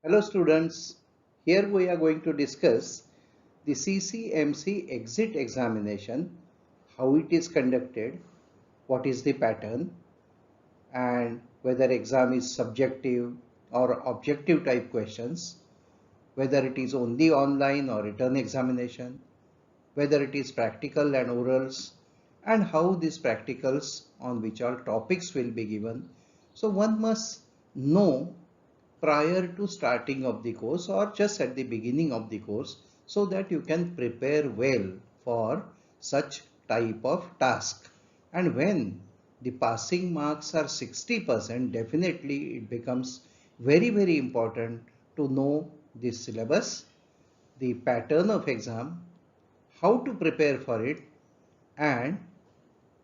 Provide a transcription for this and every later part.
Hello students, here we are going to discuss the CCMC exit examination, how it is conducted, what is the pattern, and whether exam is subjective or objective type questions, whether it is only online or written examination, whether it is practical and orals, and how these practicals on which all topics will be given. So one must know prior to starting of the course or just at the beginning of the course so that you can prepare well for such type of task. And when the passing marks are 60%, definitely it becomes very important to know the syllabus, the pattern of exam, how to prepare for it, and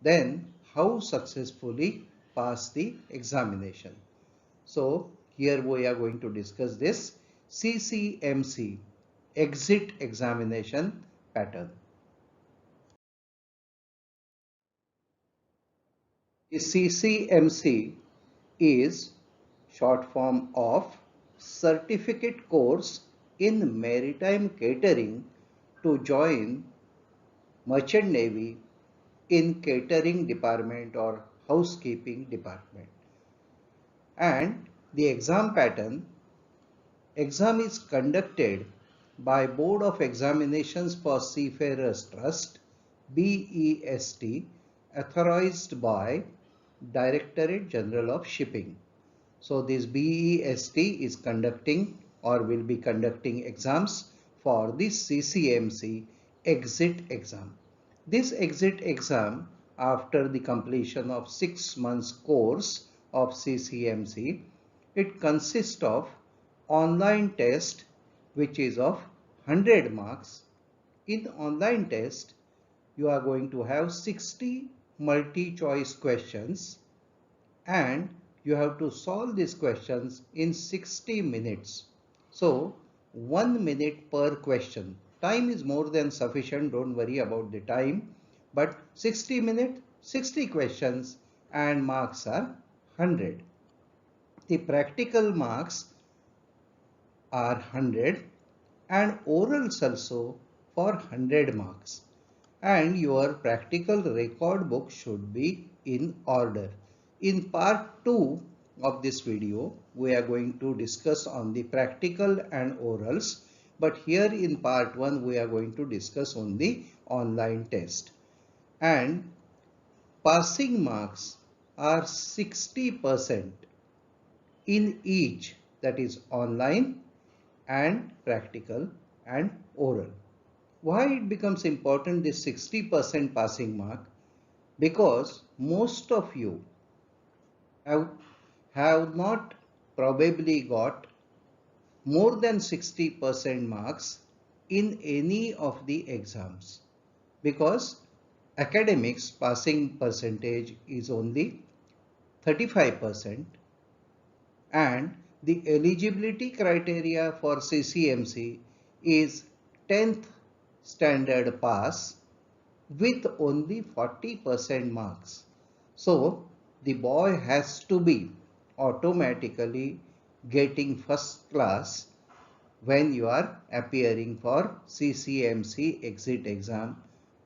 then how successfully pass the examination. So here we are going to discuss this CCMC exit examination pattern. The CCMC is short form of Certificate Course in Maritime Catering to join Merchant Navy in Catering Department or Housekeeping Department. And the exam pattern: exam is conducted by Board of Examinations for Seafarers Trust BEST, authorized by Directorate General of Shipping. So this BEST is conducting or will be conducting exams for this CCMC exit exam. This exit exam, after the completion of 6 months course of CCMC, it consists of online test which is of 100 marks. In online test, you are going to have 60 multi-choice questions and you have to solve these questions in 60 minutes. So 1 minute per question. Time is more than sufficient, don't worry about the time. But 60 minutes, 60 questions and marks are 100. The practical marks are 100 and orals also for 100 marks. And your practical record book should be in order. In part 2 of this video, we are going to discuss on the practical and orals. But here in part 1, we are going to discuss on the online test. And passing marks are 60% in each, that is online and practical and oral. Why it becomes important, this 60% passing mark? Because most of you have, have not probably got more than 60% marks in any of the exams, because academics passing percentage is only 35% and the eligibility criteria for CCMC is 10th standard pass with only 40% marks. So the boy has to be automatically getting first class when you are appearing for CCMC exit exam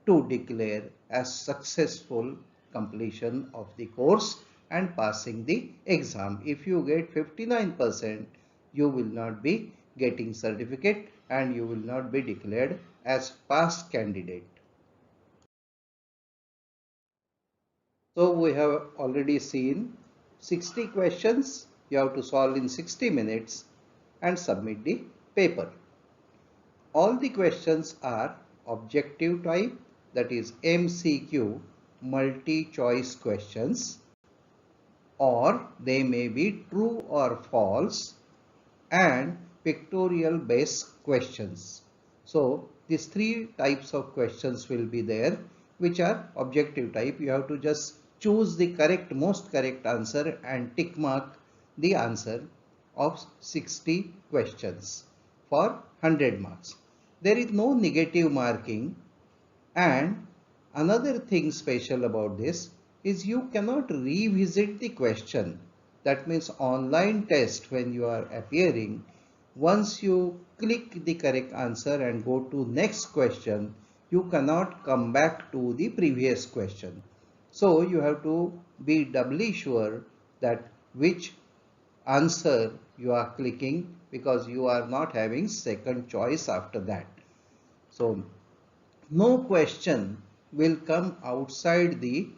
to declare as successful completion of the course and passing the exam. If you get 59%, you will not be getting certificate and you will not be declared as pass candidate. So we have already seen 60 questions you have to solve in 60 minutes and submit the paper. All the questions are objective type, that is MCQ, multi-choice questions, or they may be true or false and pictorial based questions. So these three types of questions will be there, which are objective type. You have to just choose the correct, most correct answer and tick mark the answer of 60 questions for 100 marks. There is no negative marking, and another thing special about this is you cannot revisit the question. That means online test, when you are appearing, Once you click the correct answer and go to next question, you cannot come back to the previous question. So you have to be doubly sure that which answer you are clicking, because you are not having second choice after that. So no question will come outside the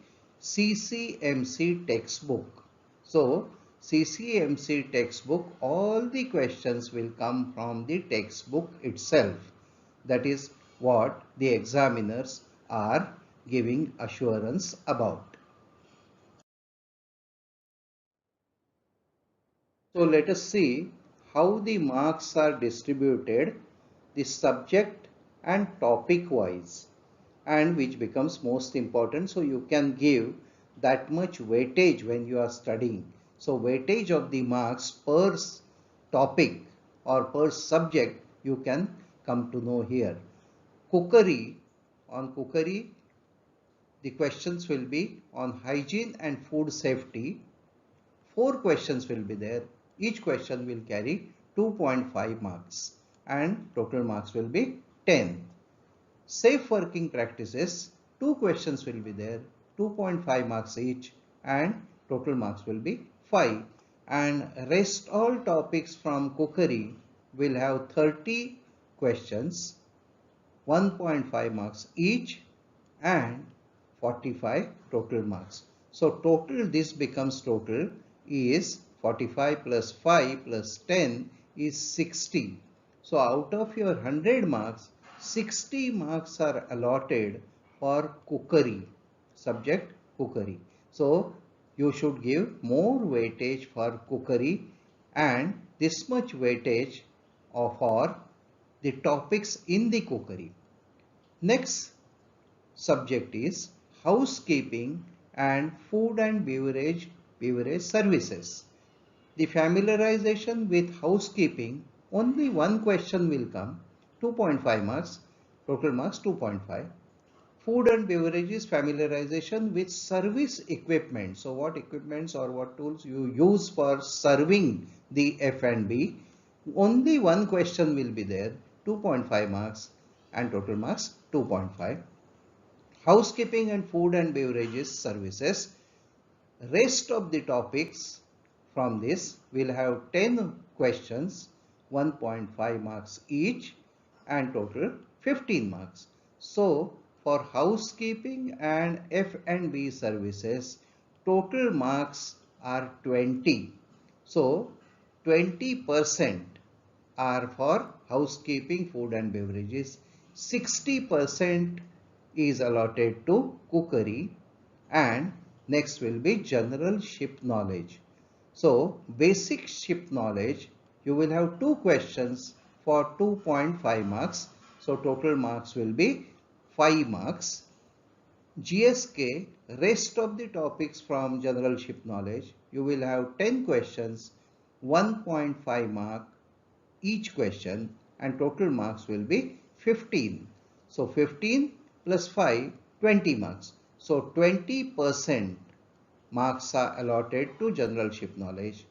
CCMC textbook. So CCMC textbook, all the questions will come from the textbook itself. That is what the examiners are giving assurance about. So let us see how the marks are distributed, the subject and topic wise, and which becomes most important. So you can give that much weightage when you are studying. So weightage of the marks per topic or per subject you can come to know here. Cookery, on cookery, the questions will be on hygiene and food safety. 4 questions will be there. Each question will carry 2.5 marks and total marks will be 10. Safe working practices, 2 questions will be there, 2.5 marks each and total marks will be 5. And rest all topics from cookery will have 30 questions, 1.5 marks each and 45 total marks. So total, this becomes total is 45 plus 5 plus 10 is 60. So out of your 100 marks, 60 marks are allotted for cookery, subject cookery. So you should give more weightage for cookery and this much weightage for the topics in the cookery. Next subject is housekeeping and food and beverage services. The familiarization with housekeeping, only one question will come, 2.5 marks, total marks 2.5. Food and beverages familiarization with service equipment. So what equipments or what tools you use for serving the F&B. Only one question will be there, 2.5 marks and total marks 2.5. Housekeeping and food and beverages services. Rest of the topics from this will have 10 questions, 1.5 marks each and total 15 marks. So for housekeeping and F&B services, total marks are 20. So 20% are for housekeeping, food and beverages. 60% is allotted to cookery and next will be general ship knowledge. So basic ship knowledge, you will have 2 questions for 2.5 marks. So total marks will be 5 marks. GSK, rest of the topics from general ship knowledge, you will have 10 questions, 1.5 mark each question and total marks will be 15. So 15 plus 5, 20 marks. So 20% marks are allotted to general ship knowledge.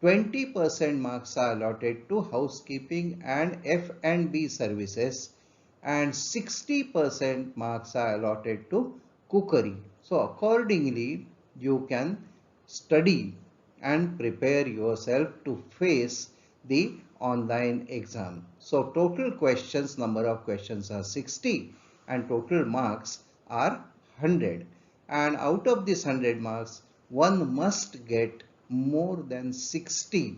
20% marks are allotted to housekeeping and F&B services and 60% marks are allotted to cookery. So accordingly, you can study and prepare yourself to face the online exam. So total questions, number of questions are 60 and total marks are 100. And out of this 100 marks, one must get more than 60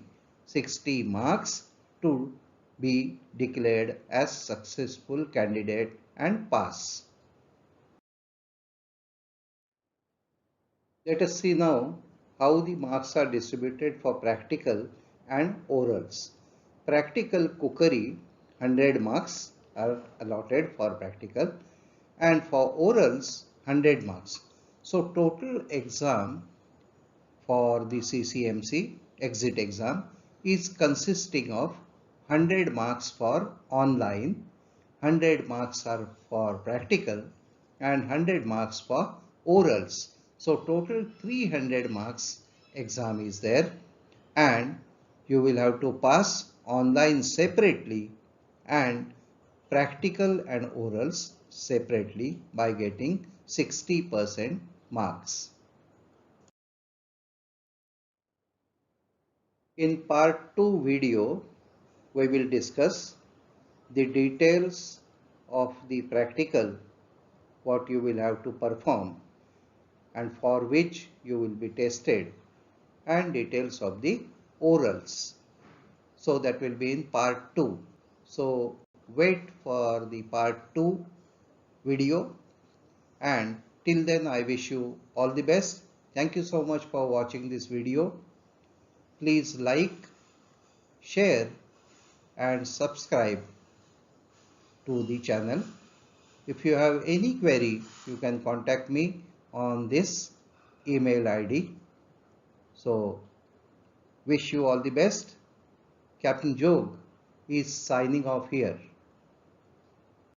marks to be declared as successful candidate and pass. Let us see now how the marks are distributed for practical and orals. Practical cookery, 100 marks are allotted for practical and for orals 100 marks. So total exam for the Ccmc exit exam is consisting of 100 marks for online, 100 marks are for practical and 100 marks for orals. So total 300 marks exam is there and you will have to pass online separately and practical and orals separately by getting 60% marks. In part 2 video, we will discuss the details of the practical what you will have to perform and for which you will be tested, and details of the orals. So that will be in part 2. So wait for the part 2 video, and till then I wish you all the best. Thank you so much for watching this video. Please like, share and subscribe to the channel. If you have any query, you can contact me on this email ID. So wish you all the best. Captain Jog is signing off here.